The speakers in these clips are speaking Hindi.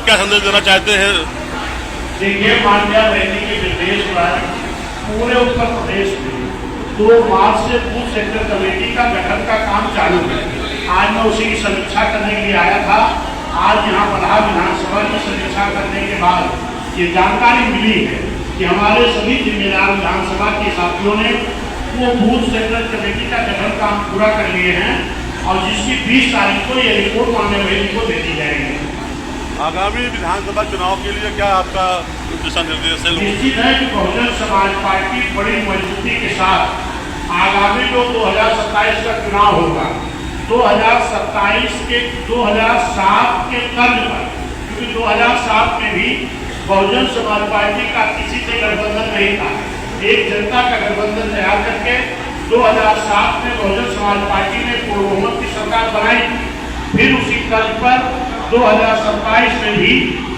क्या संदेश देना चाहते हैं? देखिए, माननीय बहनी के निर्देश पर पूरे उत्तर प्रदेश में 2 मार्च से बूथ सेक्टर कमेटी का गठन का काम चालू है। आज मैं उसी की समीक्षा करने के लिए आया था। आज यहाँ बलहा विधानसभा की समीक्षा करने के बाद ये जानकारी मिली है कि हमारे सभी जिम्मेदार विधानसभा के साथियों ने वो बूथ सेक्टर कमेटी का गठन काम पूरा कर लिए हैं और जिसकी 20 तारीख को ये रिपोर्ट माननीय बहनी को दे दी जाएगी। आगामी विधानसभा चुनाव के लिए क्या आपका दिशा निर्देश है? निश्चित है कि बहुजन समाज पार्टी बड़ी मजबूती के साथ आगामी जो 2027 का चुनाव होगा, 2027 के 2007 के तर्ज पर, क्योंकि 2007 में भी बहुजन समाज पार्टी का किसी से गठबंधन नहीं था। एक जनता का गठबंधन तैयार करके 2007 में बहुजन समाज पार्टी ने पूर्ण बहुमत की सरकार बनाई। फिर उसी तर्ज पर 2027 में भी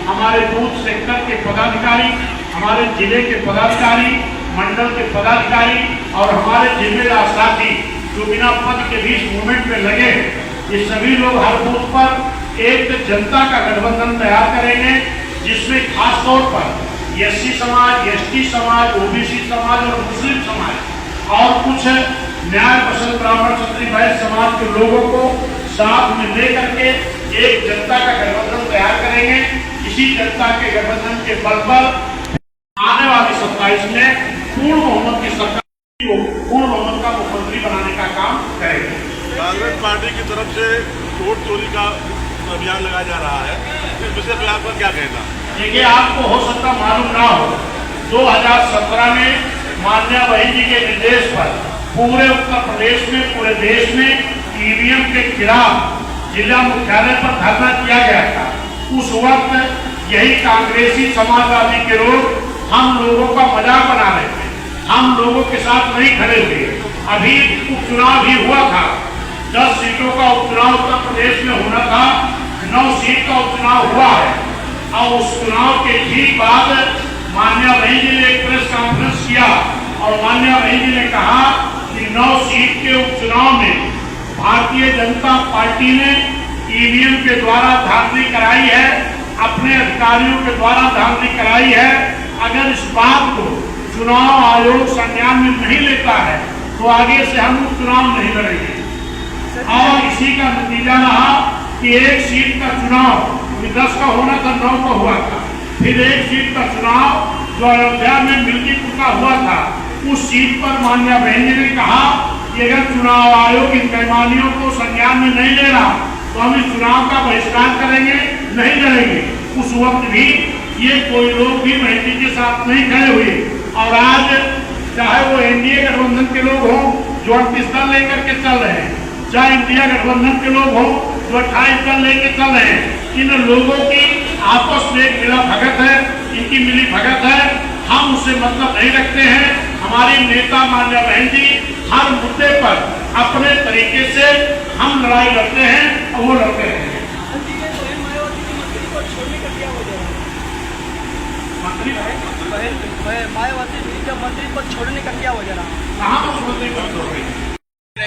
हमारे बूथ सेक्टर के पदाधिकारी, हमारे जिले के पदाधिकारी, मंडल के पदाधिकारी और हमारे जिम्मेदार साथी जो बिना पद के भी इस मूवमेंट में लगे, ये सभी लोग हर बूथ पर एक जनता का गठबंधन तैयार करेंगे, जिसमें खास तौर पर एससी समाज, एसटी समाज, ओबीसी समाज और मुस्लिम समाज और कुछ न्याय पसंद ब्राह्मण क्षत्रिय वैश्य समाज के लोगों को साथ में लेकर के एक जनता का गठबंधन तैयार करेंगे। इसी जनता के गठबंधन के बल पर आने वाली 27 में पूर्ण बहुमत की सरकार को पूर्ण बहुमत का मुख्यमंत्री बनाने का काम करेंगे। कांग्रेस पार्टी की तरफ से वोट चोरी का अभियान लगाया जा रहा है, इस विषय पर आपका क्या कहना? देखिए, आपको हो सकता मालूम ना हो, 2017 में माननीय बहन जी के निर्देश पर पूरे उत्तर प्रदेश में, पूरे देश में ईवीएम के खिलाफ जिला मुख्यालय पर धरना किया गया था। उस वक्त यही कांग्रेसी समाजवादी के लोग हम लोगों का मजाक बना रहे थे, हम लोगों के साथ नहीं खड़े हुए। अभी उपचुनाव भी हुआ था, 10 सीटों का उपचुनाव उत्तर प्रदेश में होना था, 9 सीट का उपचुनाव हुआ है और उस चुनाव के ठीक बाद माननीय बहन जी ने एक प्रेस कॉन्फ्रेंस किया और माननीय बहन जी ने कहा कि 9 सीट के उपचुनाव में भारतीय जनता पार्टी ने ईवीएम के द्वारा धांधली कराई है, अपने अधिकारियों के द्वारा धांधली कराई है। अगर इस बात को चुनाव आयोग संज्ञान में नहीं लेता है तो आगे से हम चुनाव नहीं लड़ेंगे। और इसी का नतीजा रहा कि एक सीट का चुनाव 10 का होना था, 9 का हुआ था। फिर एक सीट का चुनाव जो अयोध्या में मिल्कीपुर का हुआ था, उस सीट पर माननीय बहन जी ने कहा कि अगर चुनाव आयोग इन बेईमानियों को संज्ञान में नहीं ले रहा तो हम इस चुनाव का बहिष्कार करेंगे, नहीं लड़ेंगे। उस वक्त भी ये कोई लोग भी बहन जी के साथ नहीं खड़े हुए और आज चाहे वो एनडीए गठबंधन के लोग हों जो 38 दल लेकर के चल रहे हैं, चाहे इंडिया गठबंधन के लोग हों जो 28 दल लेकर चल रहे हैं, इन लोगों की आपस में एक मिला भगत है, इनकी मिली भगत है। हम उससे मतलब नहीं रखते हैं। हमारी नेता माननीय बहन जी हर मुद्दे पर अपने तरीके से हम लड़ाई लड़ते हैं और वो लड़ते हैं। मायावती जी का मंत्री पद छोड़ने का क्या वजह रहा? कहाँ मुख्यमंत्री पद छोड़ रही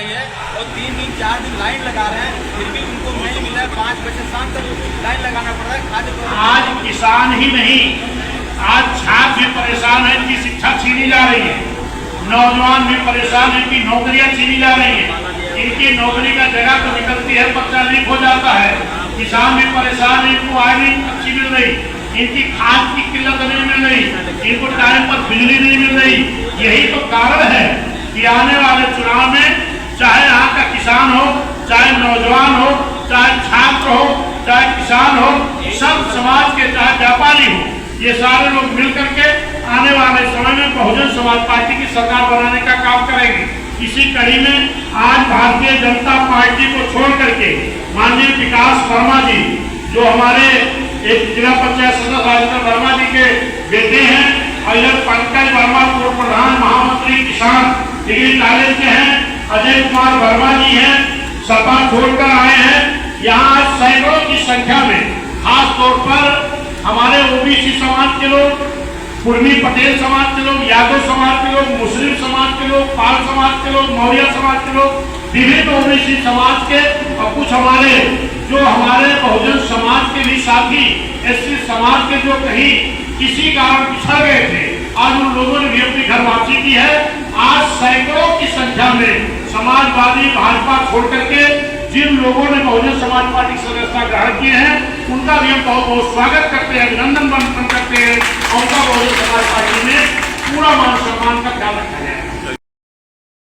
है और 3 दिन 4 दिन लाइन लगा रहे हैं, फिर भी उनको नहीं मिला है। 5 बजे शाम तक लाइन लगाना पड़ रहा है। खाद्य आज किसान ही नहीं, आज छात्र भी परेशान है कि शिक्षा छीनी जा रही है, नौजवान भी परेशान है कि नौकरियां छीनी जा रही है, इनकी नौकरी का जगह तो निकलती है, पर्चा लीक हो जाता है। किसान भी परेशान है, इनको आय नहीं अच्छी मिल रही, इनकी खाद की किल्लत नहीं मिल रही, इनको टाइम पर बिजली नहीं मिल रही। यही तो कारण है कि आने वाले चुनाव में चाहे यहाँ का किसान हो, चाहे नौजवान हो, चाहे छात्र हो, चाहे किसान हो, सब समाज के, चाहे व्यापारी हो, ये सारे लोग मिलकर के आने वाले समय में बहुजन समाज पार्टी की सरकार बनाने का काम करेंगे। इसी कड़ी में आज भारतीय जनता पार्टी को छोड़ करके माननीय विकास वर्मा जी, जो हमारे एक जिला पंचायत सदस्य राजेंद्र वर्मा जी के बेटे हैं, और इधर पंकज वर्मा पूर्व प्रधान महामंत्री किसान डिग्री कॉलेज के हैं, अजय कुमार वर्मा जी हैं, सपा छोड़कर आए हैं। यहाँ सैकड़ों की संख्या में खास तौर पर हमारे ओबीसी समाज के लोग, कुर्मी पटेल समाज के लोग, यादव समाज के लोग, मुस्लिम समाज के लोग, पाल समाज के लोग, मौर्य समाज के लोग, विभिन्न ओबीसी समाज के और कुछ हमारे जो हमारे बहुजन समाज के भी साथी एससी समाज के जो कहीं किसी कारण पिछड़ गए थे, आज उन लोगों ने भी अपनी घर वापसी की है। आज सैकड़ों की संख्या में समाजवादी भाजपा छोड़ करके जिन लोगों ने बहुजन समाज पार्टी की सदस्यता ग्रहण किए हैं, उनका भी हम बहुत बहुत स्वागत करते हैं, अभिनंदन करते हैं। और उनका बहुजन समाज पार्टी में पूरा मान सम्मान का ख्याल